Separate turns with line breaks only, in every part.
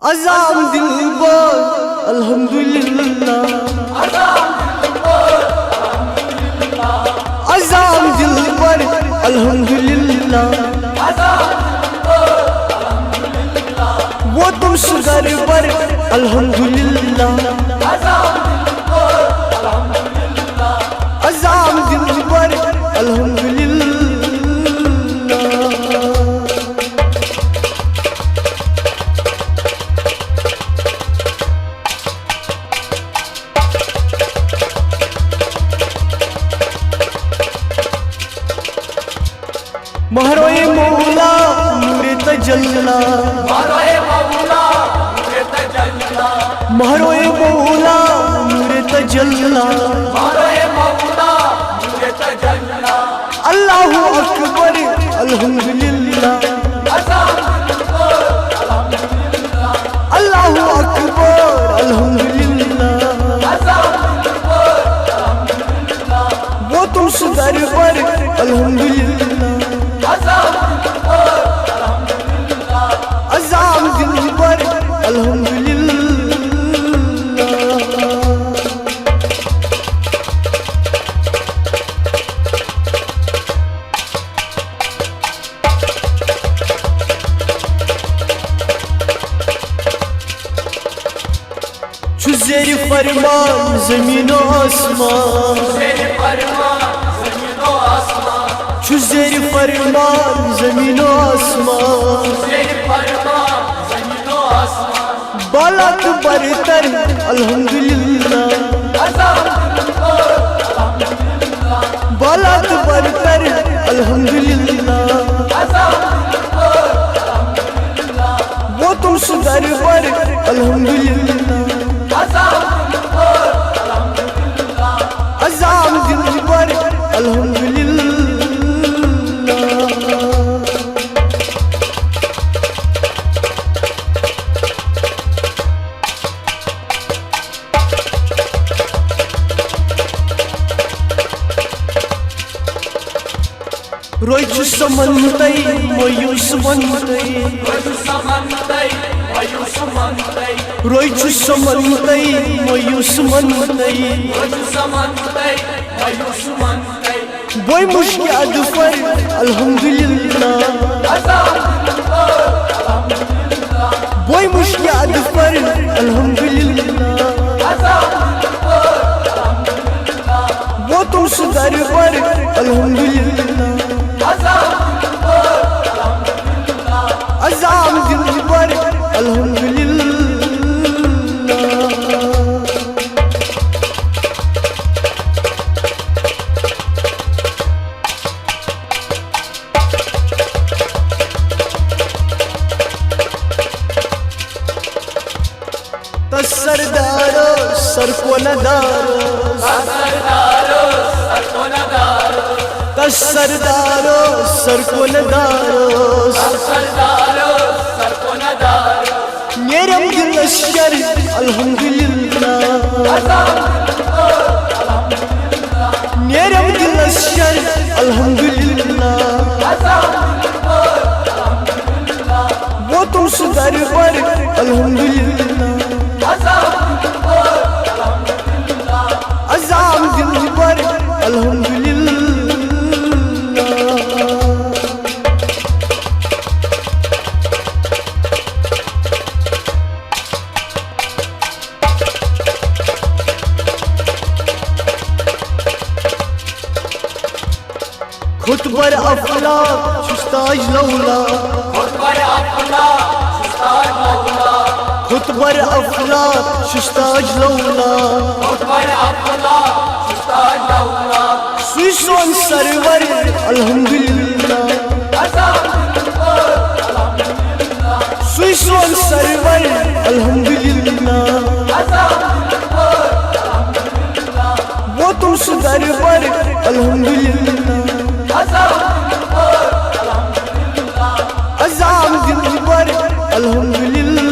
अज़ाम दिलबर अल्हम्दुलिल्लाह, अज़ाम दिलबर अल्हम्दुलिल्लाह, वो तुम सुगर पर अल्हम्दुलिल्लाह, अज़ाम दिलबर अल्हम्दुलिल्लाह। महरोए मौला नूरे तजल्ला, महरोए मौला नूरे तजल्ला, महरोए मौला नूरे तजल्ला, महरोए मौला नूरे तजल्ला। अल्लाहु अकबर अल्हम्दुलिल्लाह, अल्लाहु अकबर अल्हम्दुलिल्लाह, वो तुम सुदर पर अल्हम्दुलिल्लाह, अज़ाम दिलबर अल्हम्दुलिल्लाह। चुज़ेर फरमान ज़मीन व आसमान, चुज़ेर फरमान ज़मीन व आसमान, बालक बरतर अल्हम्दुलिल्लाह, बालक बरतर अल्हम्दुलिल्लाह, वो तुम सुदर पर अल्हम्दुलिल्लाह, अज़ाम दिलबर अल्हम्दुलिल्लाह। रोइचु समन्तै मयूस मन्तै, रोइचु समन्तै मयूस मन्तै, बोय मुश्कियाद पर अल्हम्दुलिल्लाह, बोय मुश्कियाद पर अल्हम्दुलिल्लाह, वो तुम सुदर पर अल्हम्दुलिल्लाह, अज़ाम दिलबर अल्हम्दुलिल्लाह। सरदारो सर को नदारो, सरदारो सर को नदारो, मेरे दिल लश्कर अल्हम्दुलिल्लाह, मेरे दिल लश्कर अल्हम्दुलिल्लाह, वो तुम सुदर पर अल्हम्दुलिल्लाह, अज़ाम दिलबर अल्हम्दुलिल्लाह। खुतबर अफला शुस्ताज लौला, खुतबर अफला शुस्ताज लौला, सुइसोन सरवर अल्हम्दुलिल्लाह, सुइसोन सरवर अल्हम्दुलिल्लाह, वो तुम सुदर पर अल्हम्दुलिल्लाह, अज़ाम दिलबर अल्हम्दुलिल्लाह।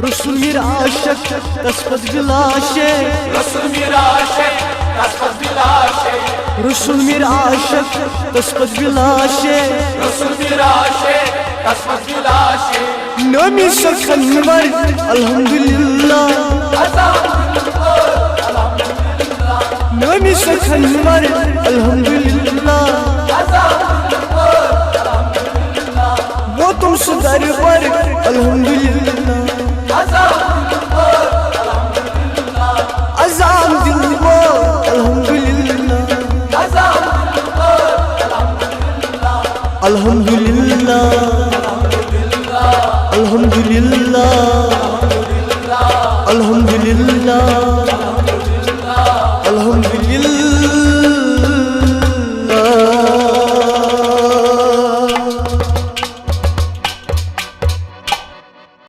रसूल मेरा आशिक तस्पत गिलाशे
रसूल मेरा आशिक तस्पत गिलाशे
रसूल मेरा आशिक तस्पत गिलाशे
रसूल मेरा आशिक तस्पत गिलाशे
नमी सखनवर अल्हम्दुलिल्लाह नमी सखनवर अल्हम्दुलिल्लाह वो तुमसे दरबार अल्हम्दुलिल्लाह अज़ाम दिल वो अल्हम्दुलिल्लाह अल्हम्दुलिल्लाह अल्हम्दुलिल्लाह